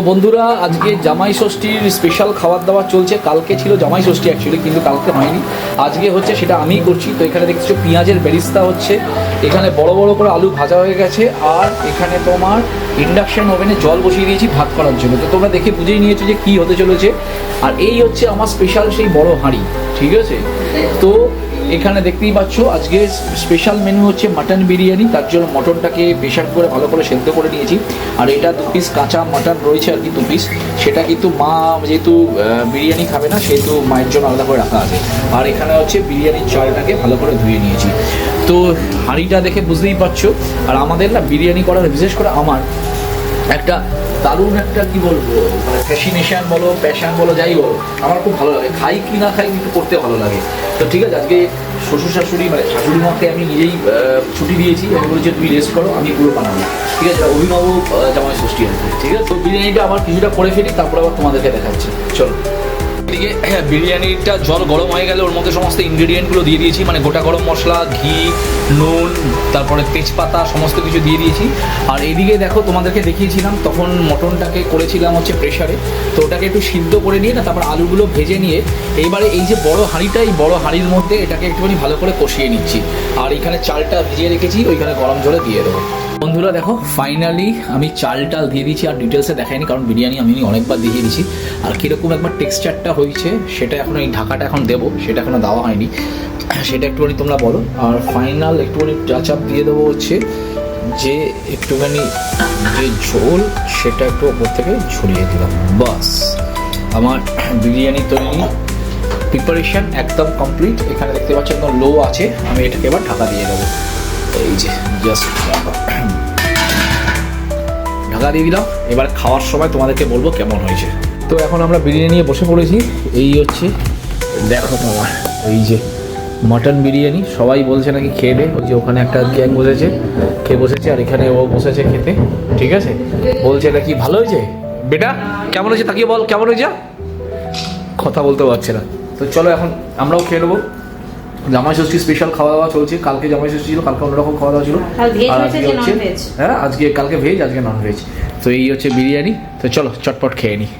বন্ধুরা আজকে জামাই ষষ্ঠীর স্পেশাল খাবার দাবার চলছে। কালকে ছিল জামাই ষষ্ঠী অ্যাকচুয়ালি, কিন্তু কালকে হয়নি, আজকে হচ্ছে, সেটা আমিই করছি। তো এখানে দেখছো পেঁয়াজের বেরিস্তা হচ্ছে, এখানে বড় বড় করে আলু ভাজা হয়ে গেছে, আর এখানে তোমার ইন্ডাকশন ওভেনে জল বসিয়ে দিয়েছি ভাত করার জন্য। তো তোমরা দেখে বুঝেই নিয়েছো যে কী হতে চলেছে। আর এই হচ্ছে আমার স্পেশাল সেই বড় হাঁড়ি, ঠিক আছে? তো এখানে দেখতেই পাচ্ছ আজকে স্পেশাল মেনু হচ্ছে মাটন বিরিয়ানি। তার জন্য মটনটাকে প্রেশার করে ভালো করে সেদ্ধ করে নিয়েছি। আর এটা 2 পিস কাঁচা মাটন রয়েছে আর কি, 2 পিস। সেটা কিন্তু মা যেহেতু বিরিয়ানি খাবে না, সেহেতু মায়ের জন্য আলাদা করে রাখা আছে। আর এখানে হচ্ছে বিরিয়ানির চালটাকে ভালো করে ধুয়ে নিয়েছি। তো হাঁড়িটা দেখে বুঝতেই পারছো। আর আমাদের না বিরিয়ানি করার, বিশেষ করে আমার একটা দারুণ একটা কী বলবো, মানে ফ্যাসিনেশন বলো, প্যাশান বলো, যাই বলো, আমার খুব ভালো লাগে। খাই কি না খাই কিন্তু করতে ভালো লাগে। তো ঠিক আছে, আজকে শ্বশুর শাশুড়ি মানে শাশুড়ি মাকে আমি নিজেই ছুটি দিয়েছি। আমি বলেছি তুমি রেস্ট করো, আমি পুরো বানাবো, ঠিক আছে? অভিনব জামাই ষষ্ঠী আর কি, ঠিক আছে? তো বিরিয়ানিটা আবার কিছুটা করে ফেলি, তারপর আবার তোমাদেরকে দেখাচ্ছি, চলো। এদিকে বিরিয়ানিটা জল গরম হয়ে গেলে ওর মধ্যে সমস্ত ইনগ্রেডিয়েন্টগুলো দিয়ে দিয়েছি, মানে গোটা গরম মশলা, ঘি, নুন, তারপরে তেজপাতা, সমস্ত কিছু দিয়ে দিয়েছি। আর এইদিকে দেখো, তোমাদেরকে দেখিয়েছিলাম তখন মটনটাকে করেছিলাম হচ্ছে প্রেশারে। তো ওটাকে একটু সিদ্ধ করে নিয়ে না, তারপর আলুগুলো ভেজে নিয়ে এইবারে এই যে বড় হাঁড়িটা, এই বড় হাঁড়ির মধ্যে এটাকে একটুখানি ভালো করে কষিয়ে নিচ্ছি। আর এখানে চালটা ভিজিয়ে রেখেছি, ওইখানে গরম জলে দিয়ে দেবো। বন্ধুরা দেখো, ফাইনালি আমি চাল দিয়ে দিয়েছি। আর ডিটেলসে দেখাইনি, কারণ বিরিয়ানি আমি অনেকবার দেখিয়ে দিয়েছি। আর কীরকম একবার টেক্সচারটা হয়েছে সেটা এখন, এই ঢাকাটা এখন দেবো, সেটা এখনও দেওয়া হয়নি, সেটা একটুখানি তোমরা বলো। আর ফাইনাল একটুখানি টাচ আপ দিয়ে দেবো হচ্ছে যে একটুখানি যে ঝোল, সেটা একটু ওপর থেকে ছড়িয়ে দিলাম। বাস, আমার বিরিয়ানি তৈরি, প্রিপারেশান একদম কমপ্লিট। এখানে দেখতে পাচ্ছি একদম লো আছে। আমি এটাকে এবার ঢাকা দিয়ে দেবো। এই যে জাস্ট ঢাকা দিয়ে দিলাম। এবার খাওয়ার সময় তোমাদেরকে বলবো কেমন হয়েছে। তো এখন আমরা বিরিয়ানি নিয়ে বসে পড়েছি। এই হচ্ছে, দেখো তোমার এই যে মাটন বিরিয়ানি। সবাই বলছে নাকি খেয়ে দে। ওই যে ওখানে একটা গ্যাং বসেছে, খেয়ে বসেছে, আর এখানে ও বসেছে খেতে, ঠিক আছে? বলছে নাকি ভালো হয়েছে। বেটা কেমন হয়েছে তাকিয়ে বল, কেমন হয়েছে? কথা বলতে পারছে না। তো চলো এখন আমরাও খেয়ে নেবো। জামাই ষষ্ঠী স্পেশাল খাওয়া দাওয়া চলছে। কালকে জামাই ষষ্ঠী ছিল, কালকে অন্যরকম খাওয়া দাওয়া ছিল। আর আজকে হচ্ছে, হ্যাঁ আজকে, কালকে ভেজ, আজকে নন ভেজ। তো এই হচ্ছে বিরিয়ানি। তো চলো চটপট খেয়ে নিই।